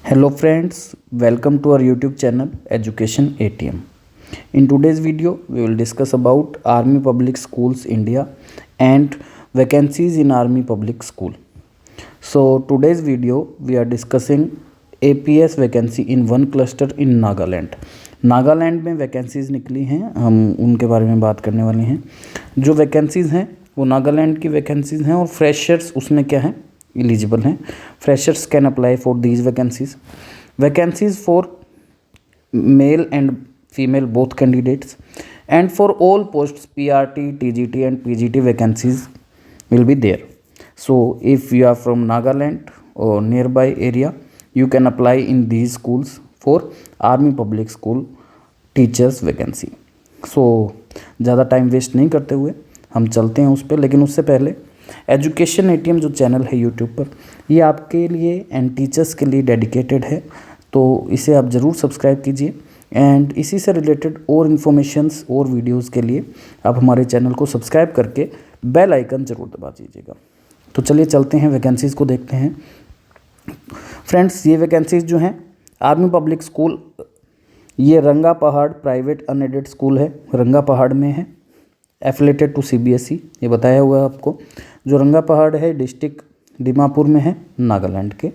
Hello friends, welcome to our YouTube channel Education ATM. In today's video, we will discuss about Army Public Schools India and vacancies in Army Public School. So today's video, we are discussing APS vacancy in one cluster in Nagaland. Nagaland में vacancies निकली हैं, हम उनके बारे में बात करने वाले हैं। जो वैकेंसीज़ हैं वो नागालैंड की वैकेंसीज़ हैं और फ्रेशर्स उसमें क्या है, एलिजिबल हैं। Freshers can apply for these vacancies for male and female both candidates and for all posts PRT, TGT and PGT vacancies will be there. So if you are from Nagaland or nearby area, you can apply in these schools for Army Public School teachers vacancy. So ज़्यादा time waste नहीं करते हुए हम चलते हैं उस पर, लेकिन उससे पहले एजुकेशन ATM जो चैनल है यूट्यूब पर, ये आपके लिए एंड टीचर्स के लिए डेडिकेटेड है, तो इसे आप ज़रूर सब्सक्राइब कीजिए। एंड इसी से रिलेटेड और इन्फॉर्मेशंस और वीडियोस के लिए आप हमारे चैनल को सब्सक्राइब करके बेल आइकन ज़रूर दबा दीजिएगा। तो चलिए चलते हैं, वैकेंसीज़ को देखते हैं। फ्रेंड्स, ये वैकेंसीज़ जो हैं आर्मी पब्लिक स्कूल, ये रंगा पहाड़ प्राइवेट अनएडेड स्कूल है, रंगा पहाड़ में है, एफिलेटेड टू CBSE, ये बताया हुआ है आपको। जो रंगा पहाड़ है डिस्ट्रिक्ट दीमापुर में है, नागालैंड के,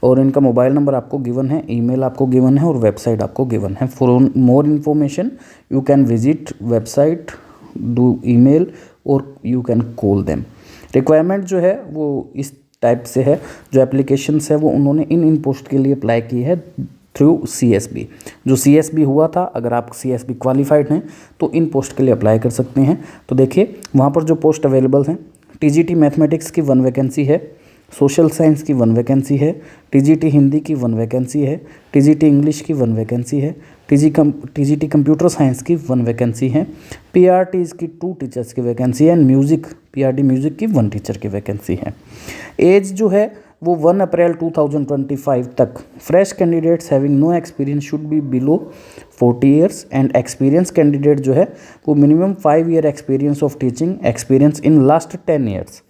और इनका मोबाइल नंबर आपको गिवन है, ईमेल आपको गिवन है और वेबसाइट आपको गिवन है। For more information you can visit website, do email और you can call them. Requirement जो है वो इस टाइप से है, जो एप्लीकेशंस है वो उन्होंने इन पोस्ट के लिए अप्लाई की है थ्रू CSB। जो CSB हुआ था, अगर आप CSB क्वालिफाइड हैं तो इन पोस्ट के लिए अप्लाई कर सकते हैं। तो देखिए वहाँ पर जो पोस्ट अवेलेबल हैं, TGT मैथमेटिक्स की 1 वैकेंसी है, सोशल साइंस की 1 वैकेंसी है, TGT हिंदी की 1 वैकेंसी है, TGT इंग्लिश की 1 वैकेंसी है, TGT कंप्यूटर साइंस की 1 वैकेंसी है, PRT की 2 टीचर्स की वैकेंसी है, एंड म्यूज़िक PRT म्यूज़िक की 1 टीचर की वैकेंसी है। एज जो है वो 1 अप्रैल 2025 तक। Fresh candidates having no experience should be below 40 years and experience candidate जो है वो minimum 5 year experience of teaching experience in last 10 years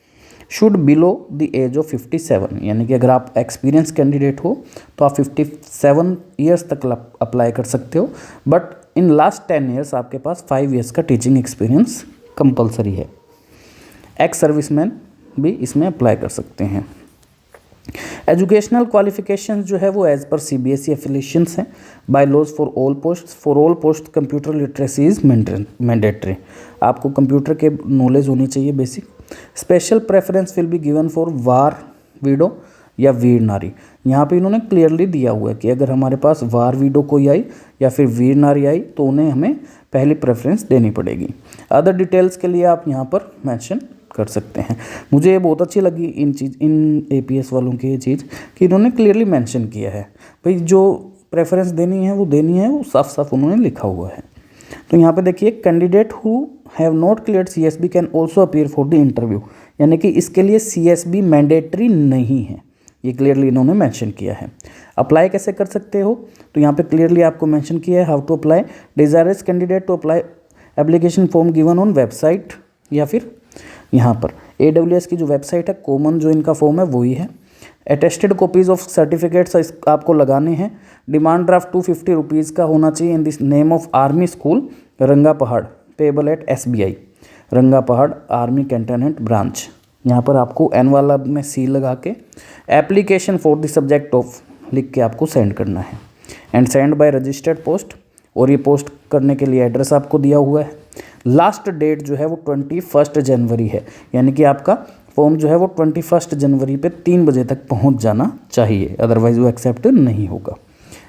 should below the age of 57। यानी कि अगर आप एक्सपीरियंस कैंडिडेट हो तो आप 57 ईयर्स तक अप्लाई कर सकते हो, बट इन लास्ट 10 ईयर्स आपके पास 5 ईयर्स का टीचिंग एक्सपीरियंस कंपलसरी है। एक्स सर्विसमैन भी इसमें अप्लाई कर सकते हैं। एजुकेशनल क्वालिफिकेशंस जो है वो एज पर CBSE एफिलिएशंस हैं। By laws for all post computer literacy is mandatory. आपको कंप्यूटर के नॉलेज होनी चाहिए basic. Special preference will be given for war widow या वीर नारी। यहाँ पे इन्होंने क्लियरली दिया हुआ है कि अगर हमारे पास वार विडो कोई आई या फिर वीर नारी आई तो उन्हें हमें पहली प्रेफरेंस देनी पड़ेगी। अदर डिटेल्स के लिए आप यहाँ पर मेंशन कर सकते हैं। मुझे ये बहुत अच्छी लगी इन APS वालों की ये चीज़ कि इन्होंने क्लियरली मेंशन किया है, भाई जो प्रेफरेंस देनी है वो साफ साफ उन्होंने लिखा हुआ है। तो यहाँ पे देखिए, candidate who have not cleared CSB can also appear for the interview. यानी कि इसके लिए CSB मैंडेटरी नहीं है, ये क्लियरली इन्होंने मेंशन किया है। अप्लाई कैसे कर सकते हो, तो यहाँ पे क्लियरली आपको मेंशन किया है how to apply. Desirous candidate to apply application form given on website, या फिर यहाँ पर AWS की जो वेबसाइट है, कॉमन जो इनका फॉर्म है वही है। अटेस्टेड कॉपीज़ ऑफ सर्टिफिकेट्स आपको लगाने हैं। डिमांड ड्राफ्ट 250 रुपीज़ का होना चाहिए in this name of army school रंगा पहाड़, पेबल एट SBI रंगा पहाड़ आर्मी कैंटोनमेंट ब्रांच। यहाँ पर आपको एनवेलप में सील लगा के application for the subject of लिख के आपको सेंड करना है, and send by registered post. और ये पोस्ट करने के लिए एड्रेस आपको दिया हुआ है। लास्ट डेट जो है वो 21 जनवरी है, यानी कि आपका फॉर्म जो है वो 21 जनवरी पे 3 बजे तक पहुंच जाना चाहिए, अदरवाइज वो एक्सेप्ट नहीं होगा।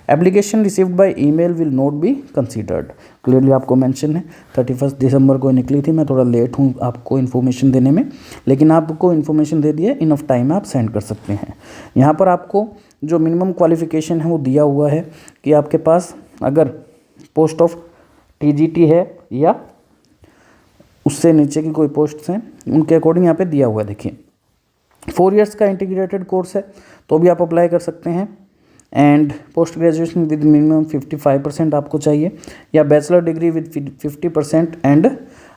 Application received by email will not be considered. Clearly आपको मेंशन है। 31 दिसंबर को निकली थी, मैं थोड़ा लेट हूँ आपको इन्फॉर्मेशन देने में, लेकिन आपको इन्फॉर्मेशन दे दिया, इनफ टाइम आप सेंड कर सकते हैं। यहाँ पर आपको जो मिनिमम क्वालिफिकेशन है वो दिया हुआ है कि आपके पास अगर पोस्ट ऑफ TGT है या उससे नीचे की कोई पोस्ट हैं, उनके अकॉर्डिंग यहाँ पे दिया हुआ है। देखिए 4 इयर्स का इंटीग्रेटेड कोर्स है तो भी आप अप्लाई कर सकते हैं। And post graduation with minimum 55% आपको चाहिए, या बैचलर डिग्री विद 50%, एंड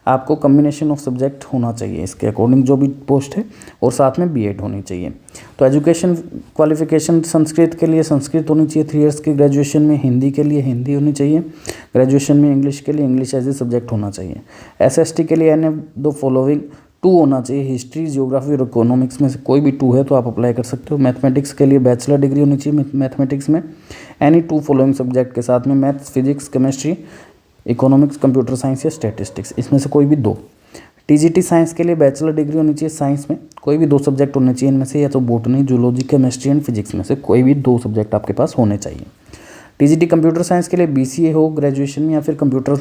आपको कम्बिनेशन ऑफ सब्जेक्ट होना चाहिए इसके अकॉर्डिंग जो भी पोस्ट है, और साथ में B.Ed होनी चाहिए। तो एजुकेशन क्वालिफिकेशन संस्कृत के लिए संस्कृत होनी चाहिए 3 इयर्स की ग्रेजुएशन में, हिंदी के लिए हिंदी होनी चाहिए, ग्रेजुएशन में इंग्लिश के लिए इंग्लिश एज ए सब्जेक्ट होना चाहिए। एसएसटी के लिए एनी दो फॉलोइंग 2 होना चाहिए, हिस्ट्री, जियोग्राफी और इकोनॉमिक्स में से कोई भी 2 है तो आप अप्लाई कर सकते हो। मैथमेटिक्स के लिए बैचलर डिग्री होनी चाहिए मैथमेटिक्स में, एनी 2 फॉलोइंग सब्जेक्ट के साथ में, maths, physics, chemistry, economics, computer science या स्टैटिस्टिक्स, इसमें से कोई भी 2। टीजीटी साइंस के लिए बैचलर डिग्री होनी चाहिए साइंस में, कोई भी 2 सब्जेक्ट होने चाहिए इनमें से, या तो botany, zoology, chemistry and physics में से कोई भी 2 सब्जेक्ट आपके पास होने चाहिए। टीजीटी कंप्यूटर साइंस के लिए बीसीए हो ग्रेजुएशन में, या फिर कंप्यूटर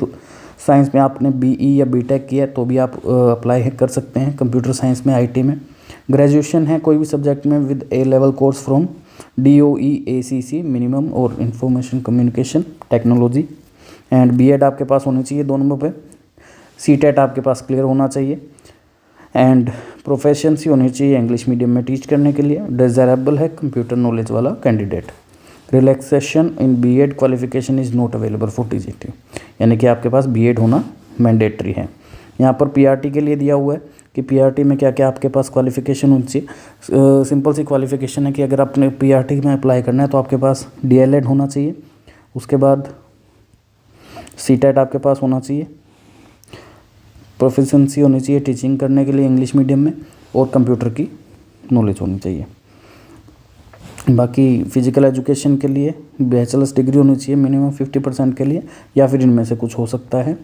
साइंस में आपने बीई या बीटेक किया तो भी आप अप्लाई कर सकते हैं कंप्यूटर साइंस में, आईटी में। ग्रेजुएशन है कोई भी सब्जेक्ट में with A level course from DOE ACC minimum और information communication technology, and BEd आपके पास होनी चाहिए 2 नंबर पे। सीटेट आपके पास क्लियर होना चाहिए, एंड प्रोफेशंसी होनी चाहिए इंग्लिश मीडियम में टीच करने के लिए। डिज़ायरेबल है कंप्यूटर नॉलेज वाला candidate. Relaxation in B Ed qualification is not available for TGT, यानी कि आपके पास बीएड होना मैंडेटरी है। यहाँ पर पीआरटी के लिए दिया हुआ है कि पीआरटी में क्या क्या आपके पास क्वालिफिकेशन होनी चाहिए। सिंपल सी क्वालिफिकेशन है कि अगर आपने पीआरटी में अप्लाई करना है तो आपके पास डीएलएड होना चाहिए, उसके बाद सीटेट आपके पास होना चाहिए, प्रोफिशेंसी होनी चाहिए टीचिंग करने के लिए इंग्लिश मीडियम में, और कंप्यूटर की नॉलेज होनी चाहिए। बाकी फिजिकल एजुकेशन के लिए बैचलर्स डिग्री होनी चाहिए मिनिमम 50% के लिए, या फिर इनमें से कुछ हो सकता है।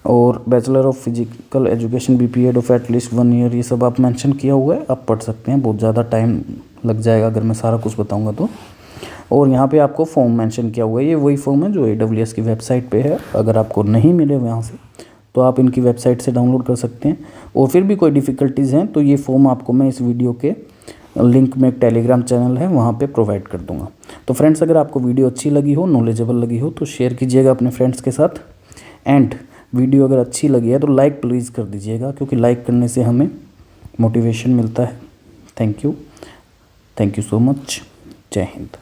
और bachelor of physical education B period of at least 1 year, ये सब आप मेंशन किया हुआ है, आप पढ़ सकते हैं। बहुत ज़्यादा टाइम लग जाएगा अगर मैं सारा कुछ बताऊंगा तो। और यहाँ पे आपको फॉर्म मेंशन किया हुआ है, ये वही फॉर्म है जो AWS की वेबसाइट पे है। अगर आपको नहीं मिले यहाँ से तो आप इनकी वेबसाइट से डाउनलोड कर सकते हैं। और फिर भी कोई डिफ़िकल्टीज़ हैं तो ये फॉर्म आपको मैं इस वीडियो के लिंक में एक टेलीग्राम चैनल है वहाँ पे प्रोवाइड कर दूँगा। तो फ्रेंड्स, अगर आपको वीडियो अच्छी लगी हो, नॉलेजेबल लगी हो तो शेयर कीजिएगा अपने फ्रेंड्स के साथ, एंड वीडियो अगर अच्छी लगी है तो लाइक प्लीज़ कर दीजिएगा, क्योंकि लाइक करने से हमें मोटिवेशन मिलता है। Thank you so much. जय हिंद।